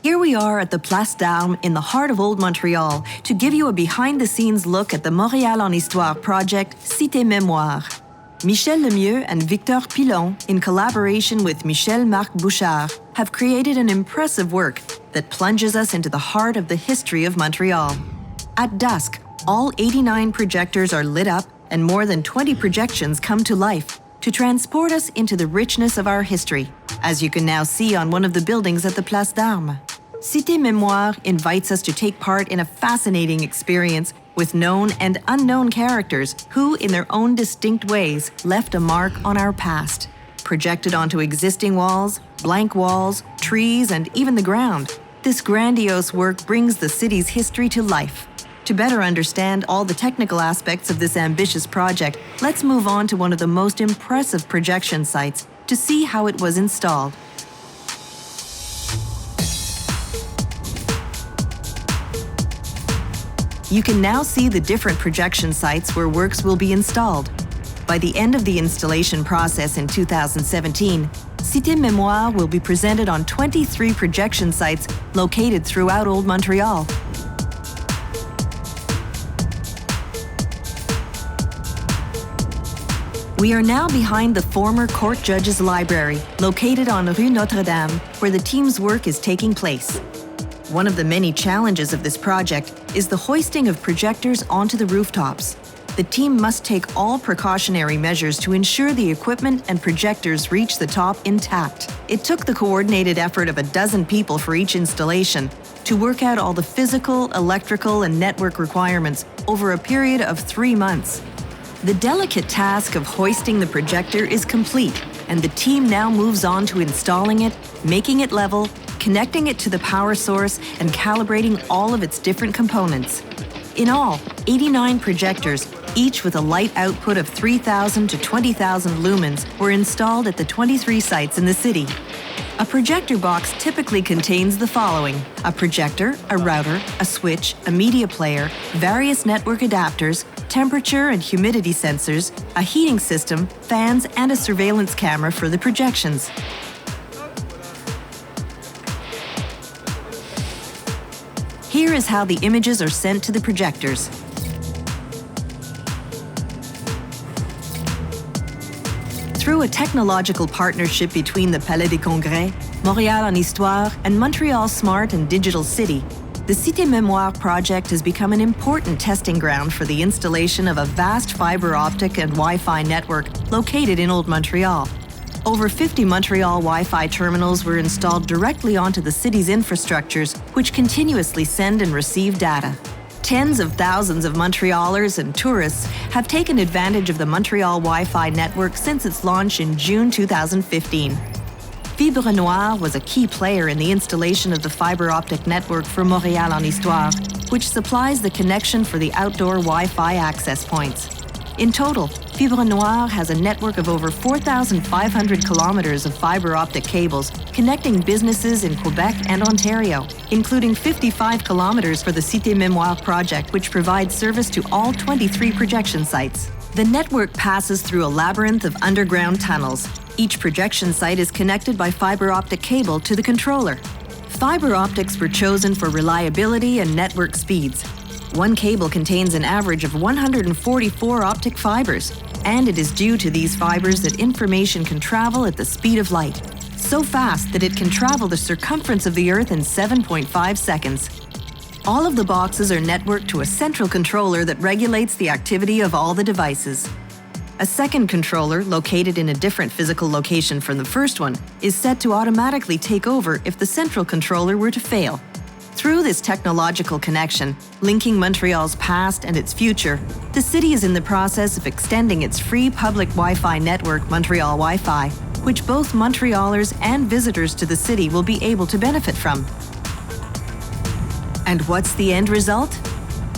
Here we are at the Place d'Armes in the heart of Old Montreal to give you a behind-the-scenes look at the Montréal en Histoire project Cité, Mémoire. Michel Lemieux and Victor Pilon, in collaboration with Michel-Marc Bouchard, have created an impressive work that plunges us into the heart of the history of Montreal. At dusk, all 89 projectors are lit up and more than 20 projections come to life to transport us into the richness of our history, as you can now see on one of the buildings at the Place d'Armes. Cité Mémoire invites us to take part in a fascinating experience with known and unknown characters who, in their own distinct ways, left a mark on our past. Projected onto existing walls, blank walls, trees, and even the ground, this grandiose work brings the city's history to life. To better understand all the technical aspects of this ambitious project, let's move on to one of the most impressive projection sites to see how it was installed. You can now see the different projection sites where works will be installed. By the end of the installation process in 2017, Cité Mémoire will be presented on 23 projection sites located throughout Old Montreal. We are now behind the former Court Judge's Library, located on Rue Notre-Dame, where the team's work is taking place. One of the many challenges of this project is the hoisting of projectors onto the rooftops. The team must take all precautionary measures to ensure the equipment and projectors reach the top intact. It took the coordinated effort of a dozen people for each installation to work out all the physical, electrical, and network requirements over a period of 3 months. The delicate task of hoisting the projector is complete, and the team now moves on to installing it, making it level, connecting it to the power source, and calibrating all of its different components. In all, 89 projectors, each with a light output of 3,000 to 20,000 lumens, were installed at the 23 sites in the city. A projector box typically contains the following: a projector, a router, a switch, a media player, various network adapters, temperature and humidity sensors, a heating system, fans, and a surveillance camera for the projections. Here is how the images are sent to the projectors. Through a technological partnership between the Palais des Congrès, Montréal en Histoire, and Montreal Smart and Digital City, the Cité Mémoire project has become an important testing ground for the installation of a vast fiber optic and Wi-Fi network located in Old Montreal. Over 50 Montreal Wi-Fi terminals were installed directly onto the city's infrastructures, which continuously send and receive data. Tens of thousands of Montrealers and tourists have taken advantage of the Montreal Wi-Fi network since its launch in June 2015. Fibre Noire was a key player in the installation of the fiber optic network for Montréal en Histoire, which supplies the connection for the outdoor Wi-Fi access points. In total, Fibre Noire has a network of over 4,500 kilometers of fiber optic cables connecting businesses in Quebec and Ontario, including 55 kilometers for the Cité Mémoire project, which provides service to all 23 projection sites. The network passes through a labyrinth of underground tunnels. Each projection site is connected by fiber optic cable to the controller. Fiber optics were chosen for reliability and network speeds. One cable contains an average of 144 optic fibers, and it is due to these fibers that information can travel at the speed of light, so fast that it can travel the circumference of the Earth in 7.5 seconds. All of the boxes are networked to a central controller that regulates the activity of all the devices. A second controller, located in a different physical location from the first one, is set to automatically take over if the central controller were to fail. Through this technological connection, linking Montreal's past and its future, the city is in the process of extending its free public Wi-Fi network, Montreal Wi-Fi, which both Montrealers and visitors to the city will be able to benefit from. And what's the end result?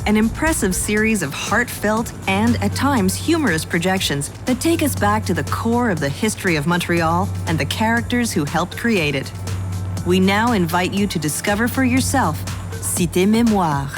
An impressive series of heartfelt and, at times, humorous projections that take us back to the core of the history of Montreal and the characters who helped create it. We now invite you to discover for yourself Cité Mémoire.